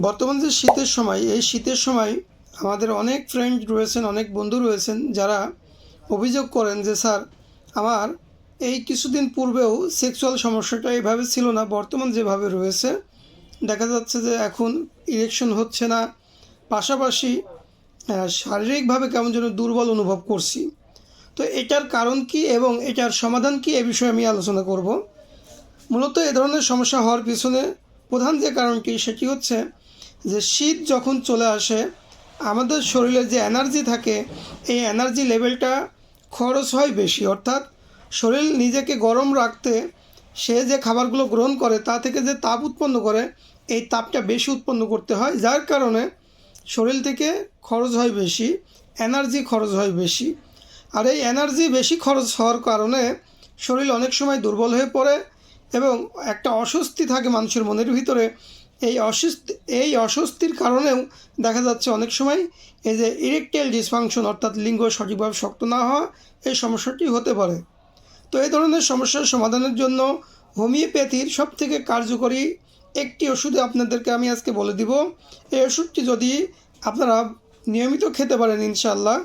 বর্তমান যে শীতের সময়, এই শীতের সময় আমাদের অনেক ফ্রেন্ড রয়েছেন, অনেক বন্ধু রয়েছেন যারা অভিযোগ করেন যে স্যার, আমার এই কিছুদিন পূর্বেও সেক্সুয়াল সমস্যাটা এভাবে ছিল না, বর্তমান যেভাবে রয়েছে দেখা যাচ্ছে যে এখন ইরেকশন হচ্ছে না, পাশাপাশি শারীরিকভাবে কেমন যেন দুর্বল অনুভব করছি। তো এটার কারণ কি এবং এটার সমাধান কি, এ বিষয়ে আমি আলোচনা করব। মূলত এ ধরনের সমস্যা হওয়ার পিছনে প্রধান যে কারণটি সেটি হচ্ছে যে শীত যখন চলে আসে আমাদের শরীরে যে এনার্জি থাকে, এই এনার্জি লেভেলটা খরচ হয় বেশি, অর্থাৎ শরীর নিজেকে গরম রাখতে সে যে খাবারগুলো গ্রহণ করে তা থেকে যে তাপ উৎপন্ন করে, এই তাপটা বেশি উৎপন্ন করতে হয়, যার কারণে শরীর থেকে খরচ হয় বেশি, এনার্জি খরচ হয় বেশি। আর এই এনার্জি বেশি খরচ হওয়ার কারণে শরীর অনেক সময় দুর্বল হয়ে পড়ে এবং একটা অস্বস্তি থাকে মানুষের মনের ভিতরে। এই অস্বস্তির কারণেও দেখা যাচ্ছে অনেক সময় এই যে ইরেকটাইল ডিসফাংশন, অর্থাৎ লিঙ্গ সঠিকভাবে শক্ত না হওয়া, এই সমস্যাটি হতে পারে। তো এই ধরনের সমস্যার সমাধানের জন্য হোমিওপ্যাথির সবথেকে কার্যকরী একটি ওষুধ আপনাদেরকে আমি আজকে বলে দিব। এই ওষুধটি যদি আপনারা নিয়মিত খেতে পারেন, ইনশাআল্লাহ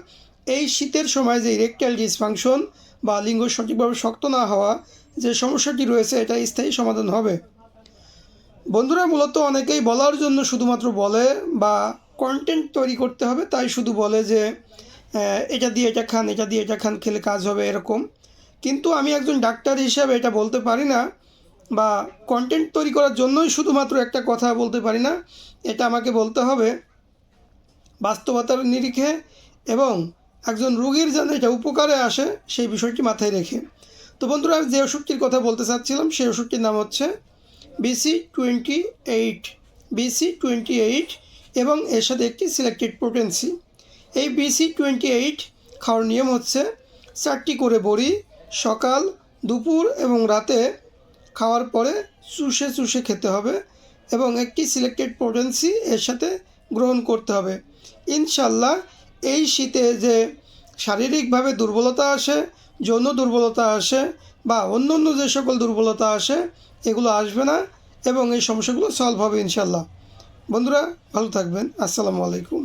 এই শীতের সময় যে ইরেকটাইল ডিসফাংশন বা লিঙ্গ সঠিকভাবে শক্ত না হওয়া যে সমস্যাটি রয়েছে, এটা স্থায়ী সমাধান হবে। বন্ধুরা, মূলত অনেকেই বলার জন্য শুধুমাত্র বলে বা কন্টেন্ট তৈরি করতে হবে তাই শুধু বলে যে এটা দিয়ে এটা খান, এটা দিয়ে এটা খান, খেলে কাজ হবে এরকম। কিন্তু আমি একজন ডাক্তার হিসাবে এটা বলতে পারি না, বা কন্টেন্ট তৈরি করার জন্যই শুধুমাত্র একটা কথা বলতে পারি না। এটা আমাকে বলতে হবে বাস্তবতার নিরিখে এবং একজন রোগীর যেন এটা উপকারে আসে সেই বিষয়টি মাথায় রেখে। তো বন্ধুরা, আমি যে ওষুধটির কথা বলতে চাচ্ছিলাম সেই ওষুধটির নাম হচ্ছে BC28 এবং এর সাথে একটি সিলেক্টেড পোটেন্সি। এই BC28 খাওয়ার নিয়ম হচ্ছে 4টি করে বড়ি সকাল, দুপুর এবং রাতে খাওয়ার পরে চুষে চুষে খেতে হবে এবং একটি সিলেক্টেড পোটেন্সি এর সাথে গ্রহণ করতে হবে। ইনশাল্লাহ এই শীতে যে শারীরিকভাবে দুর্বলতা আসে, যৌন দুর্বলতা আসে বা অন্য অন্য যে সকল দুর্বলতা আসে, এগুলো আসবে না এবং এই সমস্যাগুলো সলভ হবে ইনশাল্লাহ। বন্ধুরা, ভালো থাকবেন। আসসালামু আলাইকুম।